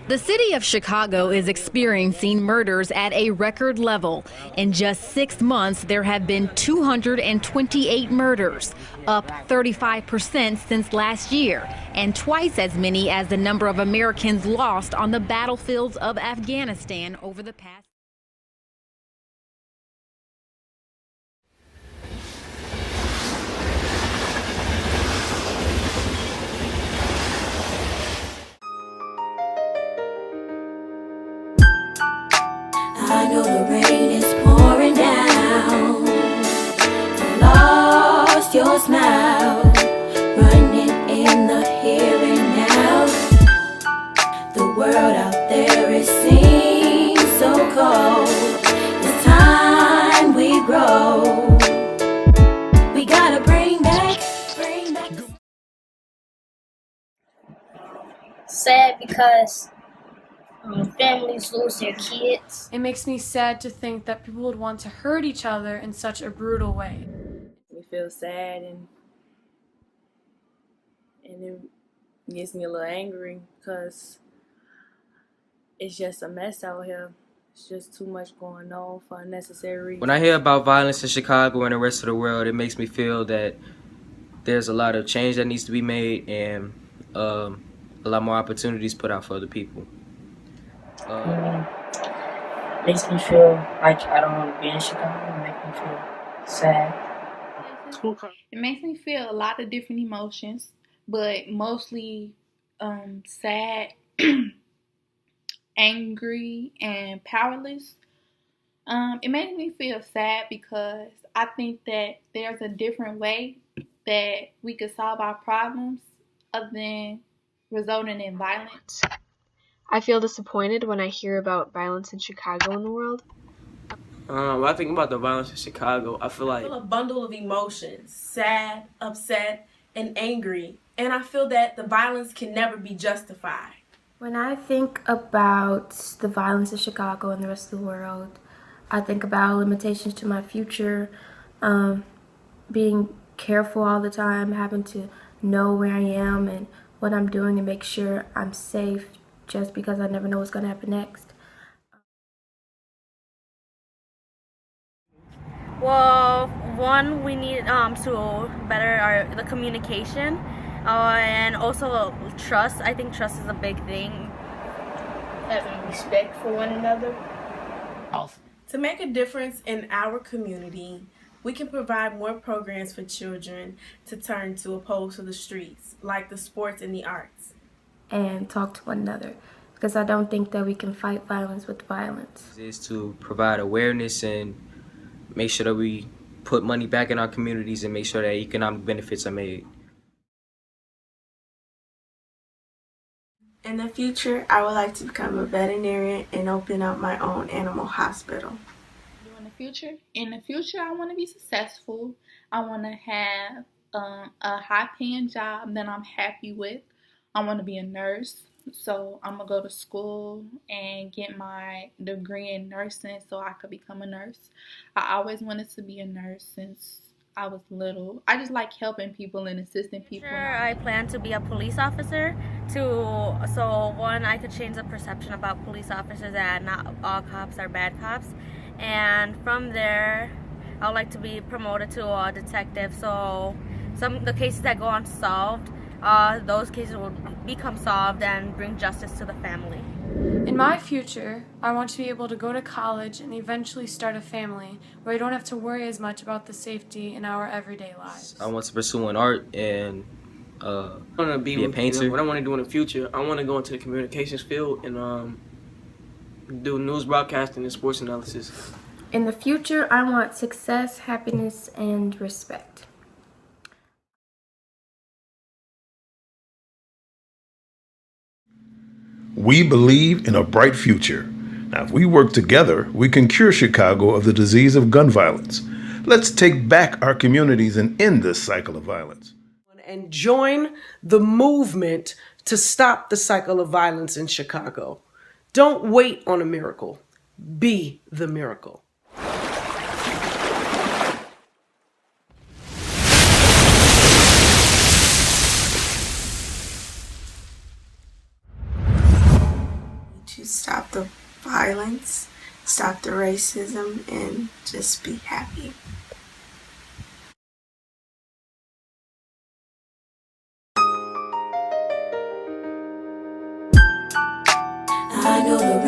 The city of Chicago is experiencing murders at a record level. In just 6 months, there have been 228 murders, up 35% since last year, and twice as many as the number of Americans lost on the battlefields of Afghanistan over the past. I know the rain is pouring down. I lost your smile, running in the here and now. The world out there, it seems so cold. It's time we grow. We gotta bring back. Sad because families lose their kids. It makes me sad to think that people would want to hurt each other in such a brutal way. We feel sad and it gets me a little angry because it's just a mess out here. It's just too much going on for unnecessary reasons. When I hear about violence in Chicago and the rest of the world, it makes me feel that there's a lot of change that needs to be made and a lot more opportunities put out for other people. Makes me feel like I don't want to be in Chicago. It makes me feel sad. It makes me feel a lot of different emotions, but mostly sad, angry, and powerless. It makes me feel sad because I think that there's a different way that we could solve our problems other than resulting in violence. I feel disappointed when I hear about violence in Chicago and the world. When I think about the violence in Chicago, I feel a bundle of emotions, sad, upset, and angry. And I feel that the violence can never be justified. When I think about the violence in Chicago and the rest of the world, I think about limitations to my future, being careful all the time, having to know where I am and what I'm doing and make sure I'm safe, just because I never know what's going to happen next. Well, one, we need to better the communication and also trust. I think trust is a big thing. Having respect for one another. To make a difference in our community, we can provide more programs for children to turn to opposed to the streets, like the sports and the arts. And talk to one another, because I don't think that we can fight violence with violence. Is to provide awareness and make sure that we put money back in our communities and make sure that economic benefits are made. In the future, I would like to become a veterinarian and open up my own animal hospital. In the future, I want to be successful. I want to have a high-paying job that I'm happy with. I want to be a nurse, so I'm going to go to school and get my degree in nursing so I could become a nurse. I always wanted to be a nurse since I was little. I just like helping people and assisting people. I plan to be a police officer so one, I could change the perception about police officers that not all cops are bad cops. And from there, I would like to be promoted to a detective, so some of the cases that go unsolved, those cases will become solved and bring justice to the family. In my future, I want to be able to go to college and eventually start a family where I don't have to worry as much about the safety in our everyday lives. I want to pursue an art and I want to be a painter. What I want to do in the future, I want to go into the communications field and do news broadcasting and sports analysis. In the future, I want success, happiness, and respect. We believe in a bright future. Now, if we work together, we can cure Chicago of the disease of gun violence. Let's take back our communities and end this cycle of violence. And join the movement to stop the cycle of violence in Chicago. Don't wait on a miracle. Be the miracle. stop the violence, stop the racism, and just be happy. I know the